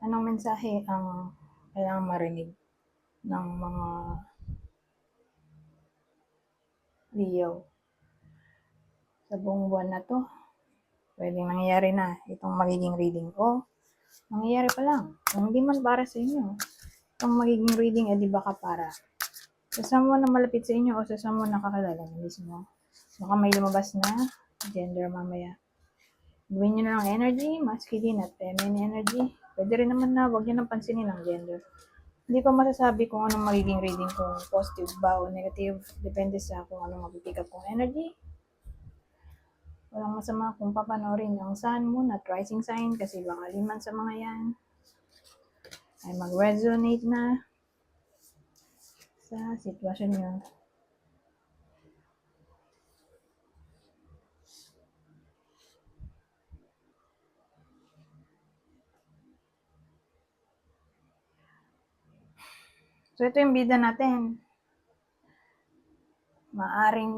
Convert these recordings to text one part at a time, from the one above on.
Anong mensahe ang kailangang marinig ng mga Leo sa buong buwan na 'to? Puwedeng nangyayari na itong magiging reading o nangyayari pa lang. Kung hindi man para sa inyo, itong magiging reading, eh, di baka para sa someone na malapit sa inyo o sa someone na kakilala niyo mismo. Baka may lumabas na gender mamaya. Gawin niyo na lang energy, masculine at feminine energy. Pwede rin naman na huwag niyo nang pansinin ang gender. Hindi ko masasabi kung anong magiging reading, kung positive ba o negative. Depende sa kung anong mapipick up kong energy. Walang masama kung papanoorin ang sun, moon at rising sign kasi baka liman sa mga yan ay mag-resonate na sa sitwasyon nyo. So ito yung bida natin. Maaring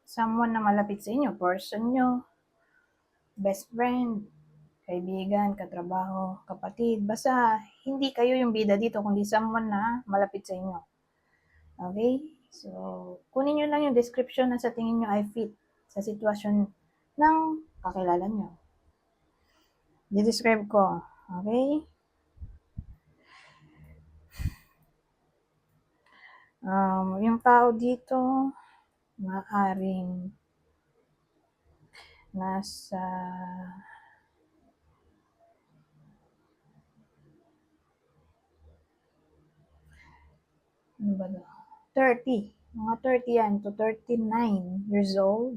someone na malapit sa inyo, person nyo, best friend, kaibigan, katrabaho, kapatid. Basta hindi kayo yung bida dito, kundi someone na malapit sa inyo. Okay? So, kunin nyo lang yung description na sa tingin nyo ay fit sa sitwasyon ng kakilala nyo. Di-describe ko. Okay? Yung tao dito, maaaring nasa ano ba 30. Mga 30 yan to 39 years old.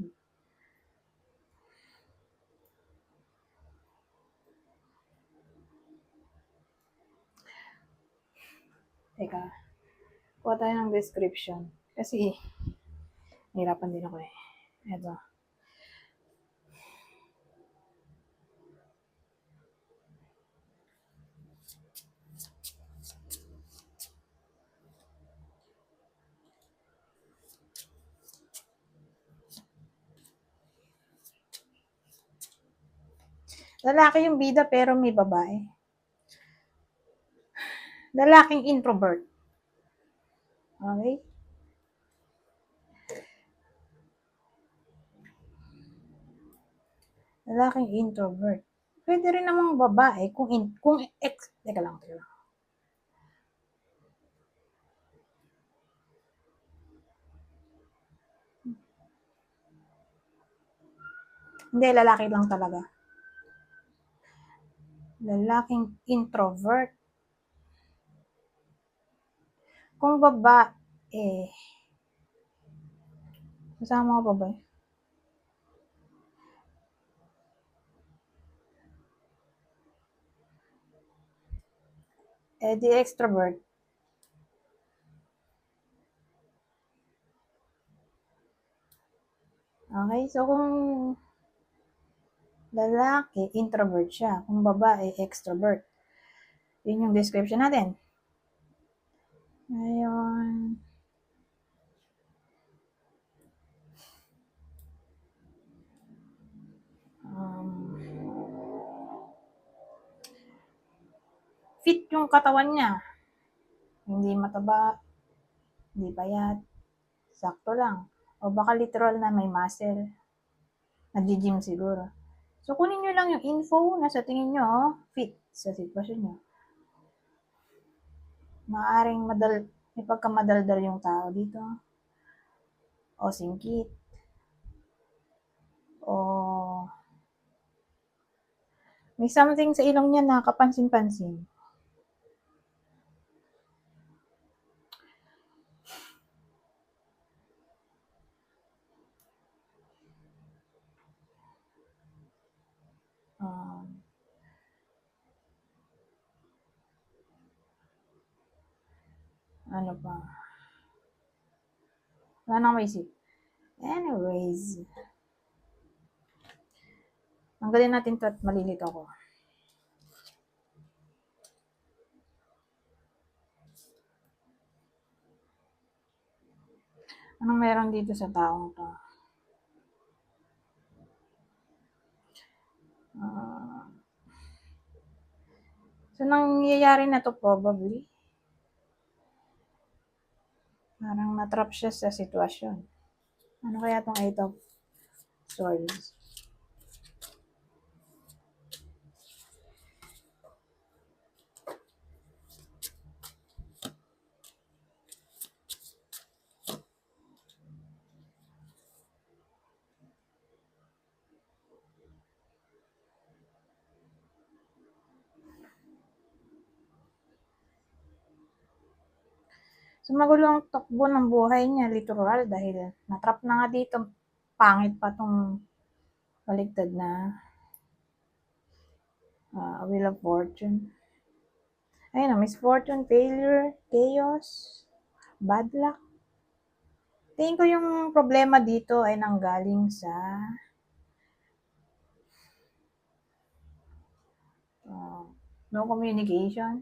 Teka, kuha tayo ng description. Kasi, nahirapan din ako eh. Eto. Lalaki yung bida pero may babae. Lalaking introvert. Okay? Lalaking introvert. Pwede rin namang babae kung teka lang. Hindi, lalaki lang talaga. Lalaking introvert. Kung babae, kasama ko pa ba? Di extrovert. Okay, so kung lalaki, introvert siya. Kung babae, extrovert. Yun yung description natin. Ngayon, fit yung katawan niya. Hindi mataba, hindi payat, sakto lang. O baka literal na may muscle. Nag-gym siguro. So, kunin nyo lang yung info na sa tingin nyo fit sa sitwasyon nyo. Maaring may pagkamadaldal yung tao dito. O singkit. O may something sa ilong niya na kapansin-pansin. Ano pa? Wala nang maisip. Anyways, tanggalin natin ito at malilito ako. Anong meron dito sa taong to? So, nangyayari na to probably. Parang natrap siya sa sitwasyon. Ano kaya tong 8 of Swords? So, magulo ang takbo ng buhay niya, literal, dahil natrap na nga dito. Pangit pa tong baligtad na Wheel of Fortune. Ayun na, misfortune, failure, chaos, bad luck. Tingin ko yung problema dito ay nanggaling sa no communication.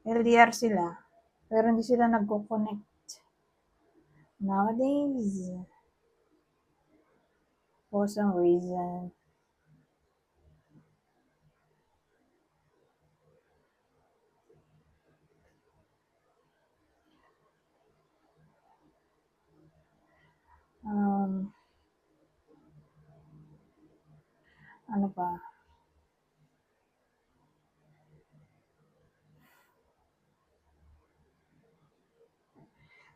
LDR sila, pero hindi sila nagko-connect. Nowadays, for some reason. Ano pa?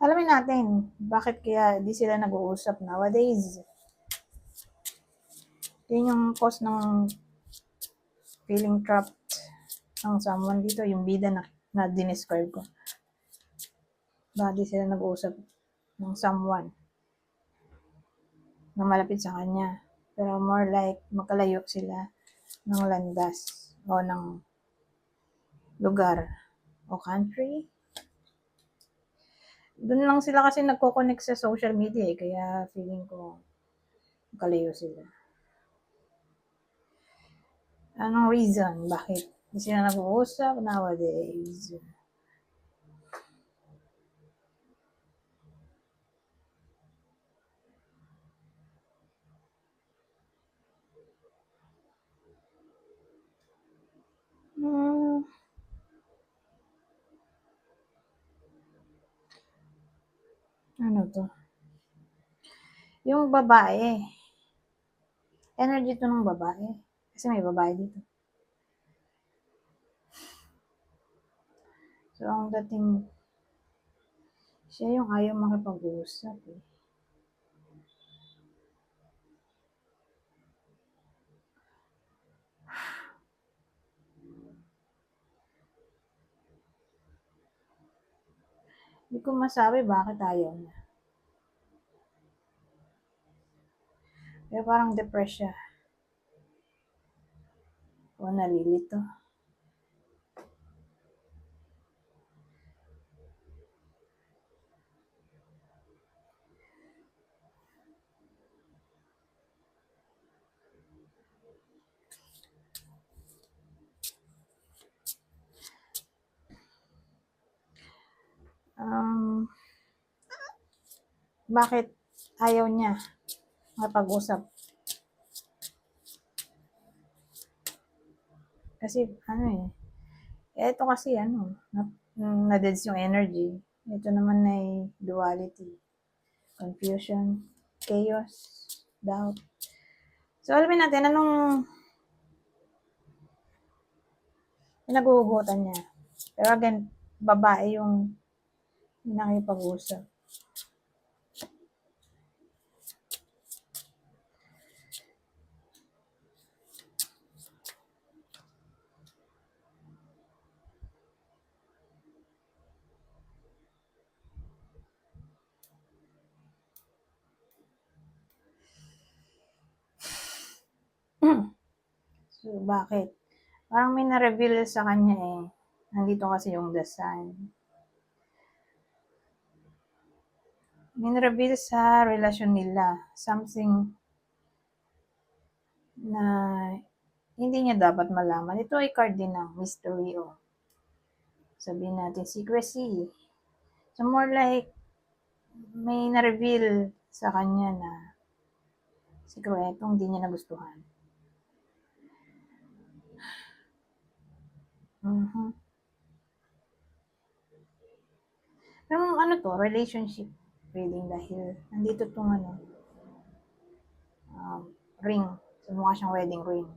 Alamin natin, bakit kaya di sila nag-uusap nowadays. Yun yung cause ng feeling trapped ng someone dito, yung bida na dinescribe ko. Bakit di sila nag-uusap ng someone na malapit sa kanya. Pero more like, magkalayo sila ng landas o ng lugar o country. Doon lang sila kasi nagko-connect sa social media kaya feeling ko magkalayo sila. Anong reason? Bakit hindi sila nag-uusap nowadays? Ano to? Yung babae. Energy to ng babae. Kasi may babae dito. So, ang dating, siya yung ayaw makipag-usap eh. Hindi ko masabi bakit ayaw niya. Kaya parang depressed siya. O nalilito. Bakit ayaw niya makipag-usap? Kasi ano eh. Ito kasi na-deads yung energy. Ito naman ay duality. Confusion, chaos, doubt. So, alamin natin anong pinaguhugutan niya. Pero again, babae yung nakipag-usap. So, bakit? Parang may na-reveal sa kanya eh. Nandito kasi yung the sun. May na-reveal sa relasyon nila. Something na hindi niya dapat malaman. Ito ay card din ng mystery o sabihin natin secrecy. So more like may na-reveal sa kanya na sikretong hindi niya nagustuhan. Mhm. Pero ano to, relationship reading dahil nandito tong um, ring. So, mukha siyang wedding ring.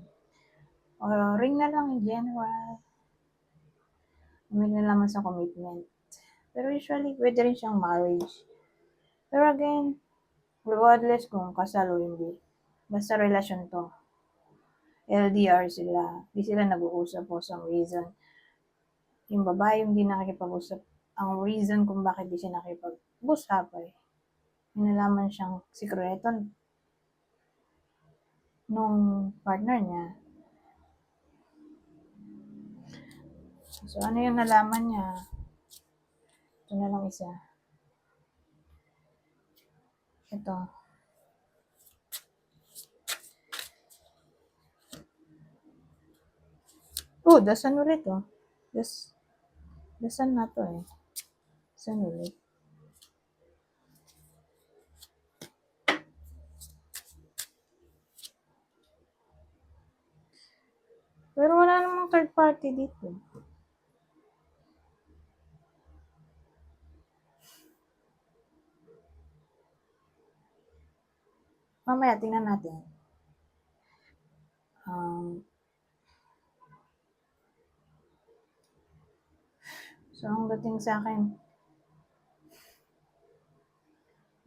Or ring na lang in general. May nalaman sa commitment. Pero usually, pwede rin siyang marriage. Pero again, regardless kung kasal o hindi, basta relasyon to. LDR sila. Hindi sila nag-uusap for some reason. Yung babae yung hindi nakikipag-usap. Ang reason kung bakit di siya nakikipag-usap ay may nalaman siyang sikreto nung partner niya. So, ano yung nalaman niya? Ito na lang isa. Ito. Oh, dasan ulit oh. Dasan na to eh. Dasan ulit. Pero wala namang third party dito. Mamaya, tingnan natin. So, ang dating sa akin,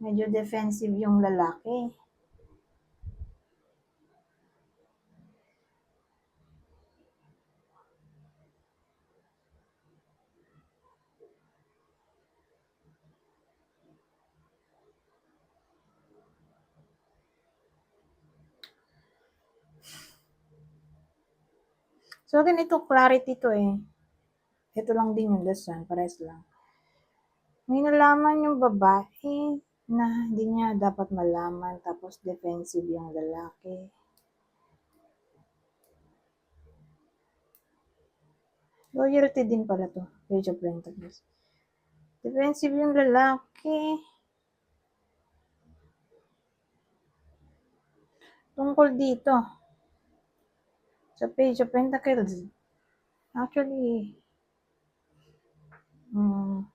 medyo defensive yung lalaki. So, again, ito, clarity to eh. Ito lang din yung dasan, pares lang. May nalaman yung babae na hindi niya dapat malaman, tapos defensive yung lalaki. Loyalty din pala to, Page of Pentacles. Defensive yung lalaki. Tungkol dito, sa Page of Pentacles, actually,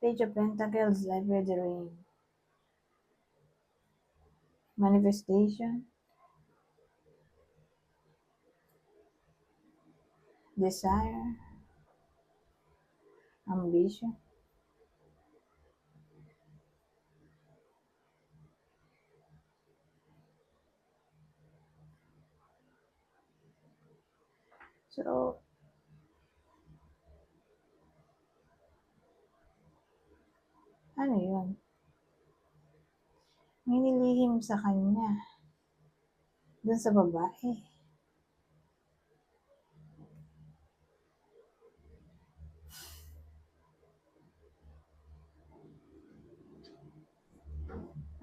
Page of Pentacles, Life with the Ring. Manifestation. Desire. Ambition. So, ano yun? May nilihim sa kanya. Dun sa babae.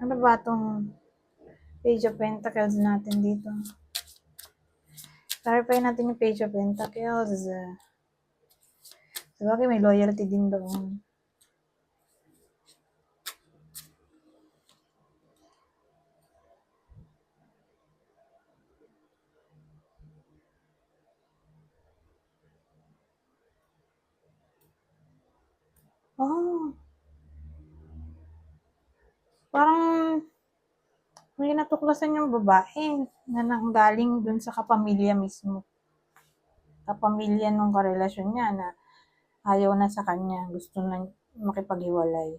Ano ba tong Page of Pentacles natin dito? Clarify natin yung Page of Pentacles. Sabagay, may loyalty din doon. Oh, parang may natuklasan yung babae na nanggaling dun sa kapamilya mismo. Kapamilya nung karelasyon niya na ayaw na sa kanya. Gusto na makipaghiwalay.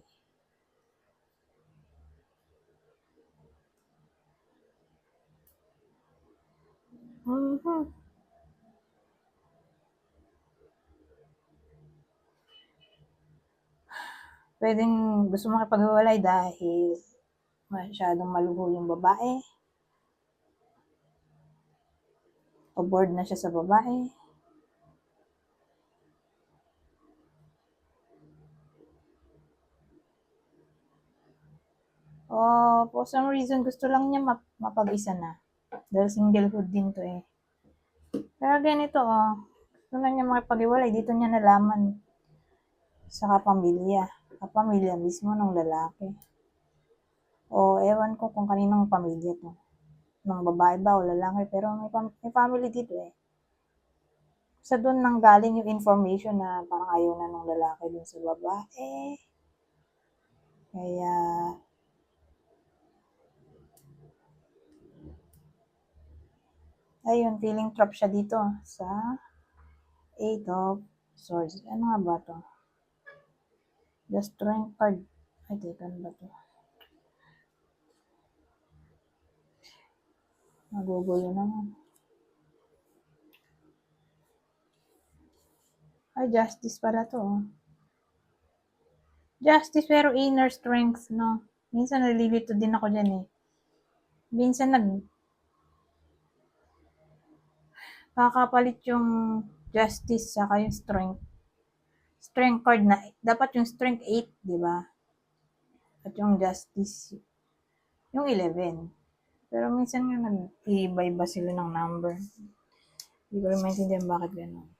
Mm-hmm. Pwedeng gusto makipaghiwalay dahil masyadong maluho yung babae. O bored na siya sa babae. O for some reason gusto lang niya mapag-isa na. Dahil singlehood din to eh. Pero ganito gusto na niya makipaghiwalay. Dito niya nalaman sa kapamilya. Kapamilya mismo ng lalaki. O ewan ko kung kaninong pamilya to. Ng babae ba o lalaki. Pero may family dito eh. sa doon nang galing yung information na parang ayaw na ng lalaki dun sa babae. Kaya, ayun, feeling trap siya dito sa 8 of Swords. Ano nga ba to? The Strength card. Ay, teka, ano ba to? Magugulo naman. Ay, Justice pala to. Justice pero inner strength, no? Minsan nalilito din ako dyan eh. Minsan kakapalit yung Justice saka yung Strength. Strength card na, dapat yung Strength 8, di ba? At yung Justice, yung 11. Pero minsan nga nag-iiba-iba sila ng number. Hindi ko rin maintindihan bakit gano'n.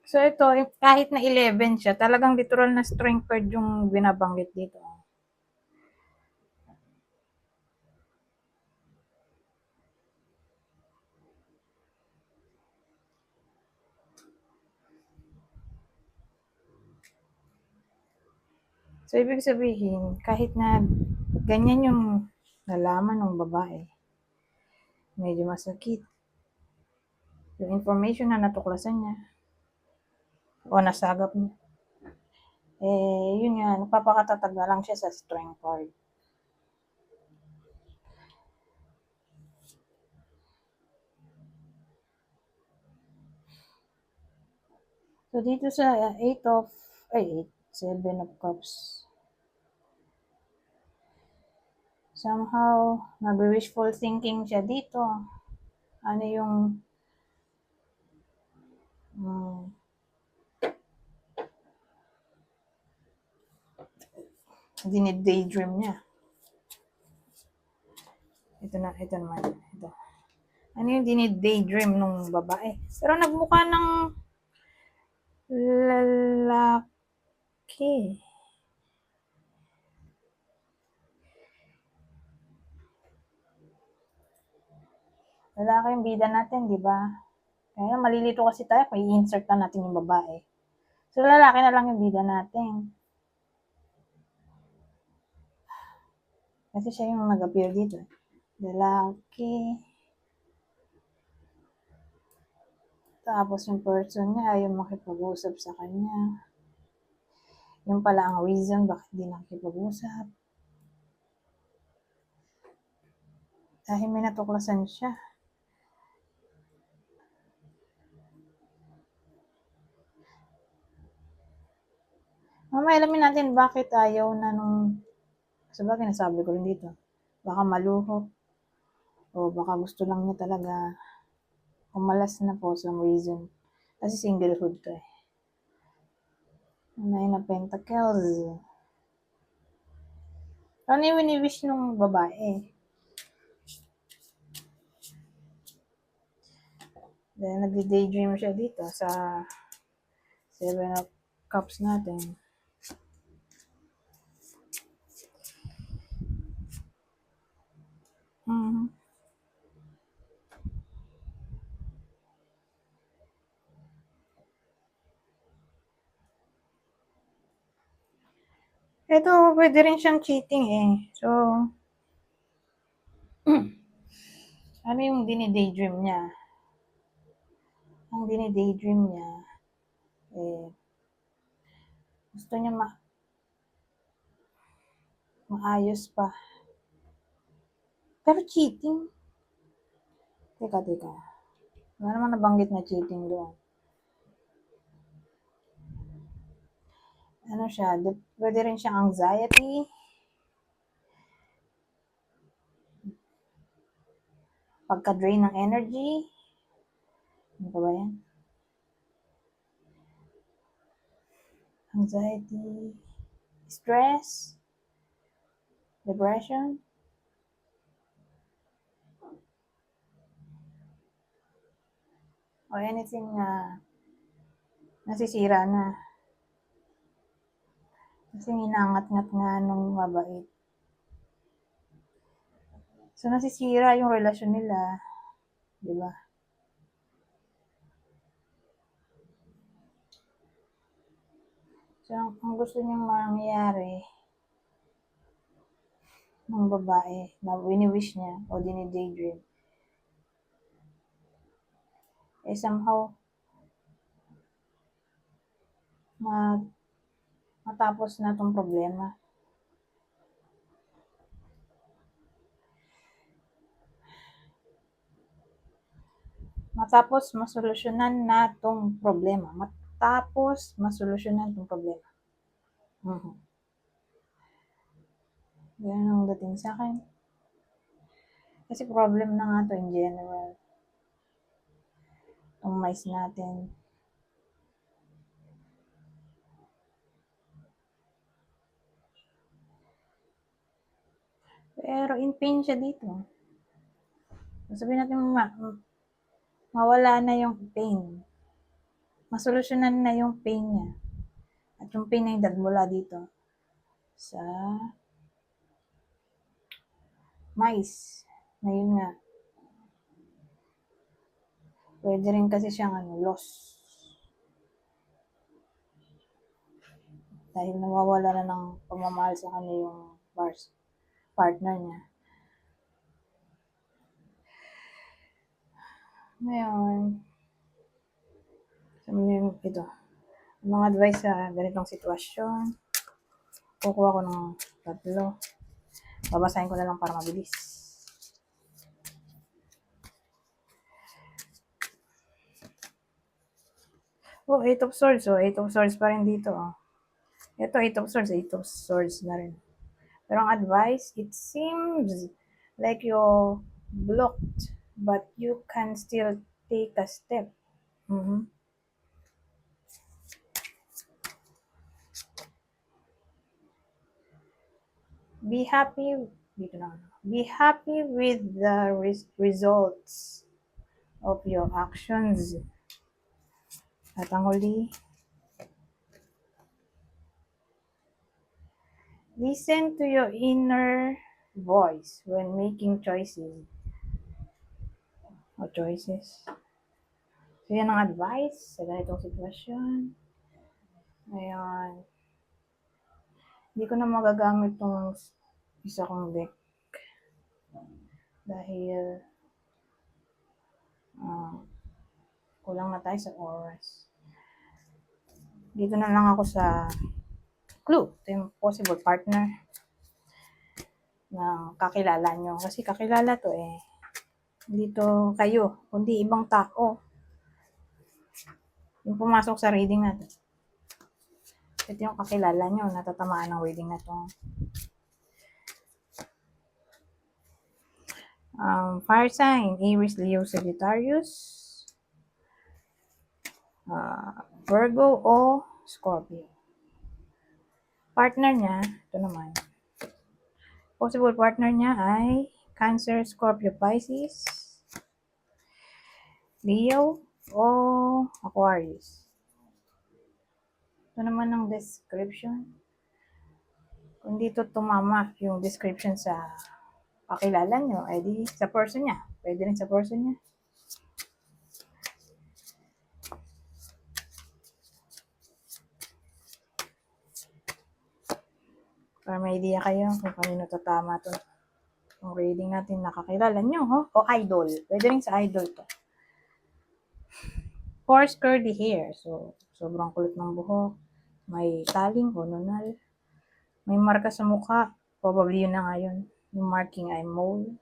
So ito, kahit na 11 siya, talagang literal na strength card yung binabanggit dito. So ibig sabihin, kahit na ganyan yung nalaman ng babae, medyo masakit. Yung information na natuklasan niya, o nasagap niya, yun nga, nagpapakatatag na lang siya sa strength card. So dito sa 7 of Cups, somehow, nag-wishful thinking siya dito. Ano yung dinid-daydream niya. Ito naman. Ito. Ano yung dinid-daydream nung babae? Pero nagmukha ng lalaki. Lalaki yung bida natin, di ba? Kaya malilito kasi tayo kung i-insert na natin yung babae. So, lalaki na lang yung bida natin. Kasi siya yung nag-appear dito. Lalaki. Tapos yung person niya ayaw makipag-usap sa kanya. Yung pala ang reason bakit di nakikipag-usap. Dahil may natuklasan siya. Mamaya alamin natin bakit ayaw na nung, sabagay nasabi ko rin dito, baka maluhot o baka gusto lang niya talaga umalas na for some reason. Kasi singlehood to eh. 9 of Pentacles. Ano yung wini-wish nung babae? Then, nag-daydream siya dito sa 7 of Cups natin. Ito, pwede rin siyang cheating eh. So, ano yung dini-daydream niya? Ang dini-daydream niya, gusto niya maayos pa. Pero cheating? Teka. Wala naman nabanggit na cheating doon. Ano siya, pwede rin siyang anxiety. Pagka-drain ng energy. Ano pa ba yan? Anxiety. Stress. Depression. o anything na nasisira na. Kasi inangat-ngat nga nung mabait. So, nasisira yung relasyon nila. Diba? So, ang gusto niyang mangyari ng babae na wini-wish niya o dini-daydream somehow matapos na tong problema. Matapos masolusyonan na tong problema. Ganun ang dating sa akin. Kasi problem na nga to in general. Itong mais natin. Pero in pain siya dito. Sabihin natin mawala na yung pain. Masolusyonan na yung pain niya. At yung pain na yung mula dito sa mais. Na yun nga. Pwede rin kasi siyang loss. Dahil nawawala na ng pagmamahal sa kanya yung partner niya. Ngayon, sabi niyo ito. Mga advice sa ganitong sitwasyon. Kukuha ko ng 3. Babasahin ko na lang para mabilis. Oh, 8 of Swords. Oh, 8 of Swords pa rin dito. Oh. Ito, 8 of Swords. 8 of Swords na rin. Pero ang advice, it seems like you're blocked, but you can still take a step. Be happy with the results of your actions. At ang huli, listen to your inner voice when making choices. So, yan ang advice sa ganitong sitwasyon. Ngayon, hindi ko na magagamit tong isa kong deck. Dahil kulang na tayo sa oras. Dito na lang ako sa clue. Ito yung possible partner na kakilala nyo. Kasi kakilala to hindi to kayo, kundi ibang tao. Yung pumasok sa reading natin. Ito yung kakilala nyo, natatamaan ng reading na to. Fire sign, Aries, Leo, Sagittarius, Virgo o Scorpio. Partner niya, ito naman. Possible partner niya ay Cancer, Scorpio, Pisces, Leo o Aquarius. Ito naman ang description. Kung dito tumama yung description sa kakilala nyo, di sa person niya. Pwede rin sa person niya. Para may idea kayo kung kanino tatama to. Yung reading natin nakakilala nyo, o idol. Pwede rin sa idol to. Coarse curly hair. So, sobrang kulit ng buhok. May taling o nunal. May marka sa mukha. Probably yun na nga yun. Yung marking ay mole.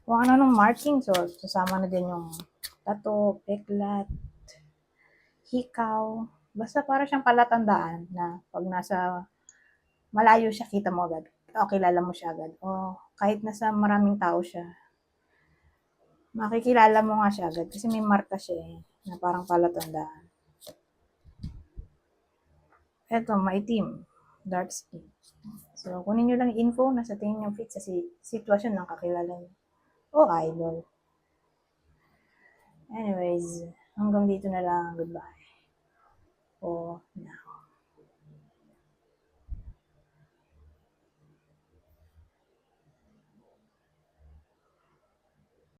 Kung ano nung marking, so sasama na din yung tato, peklat, hikaw. Basta para siyang palatandaan na pag nasa malayo siya, kita mo agad. O kilala mo siya agad. O kahit nasa maraming tao siya, makikilala mo nga siya agad. Kasi may marka siya na parang palatandaan. Eto, maitim. Dark skin. So, kunin nyo lang info na sa tingin nyo fit sa sitwasyon ng kakilala nyo. O idol. Anyways, hanggang dito na lang. Goodbye for now.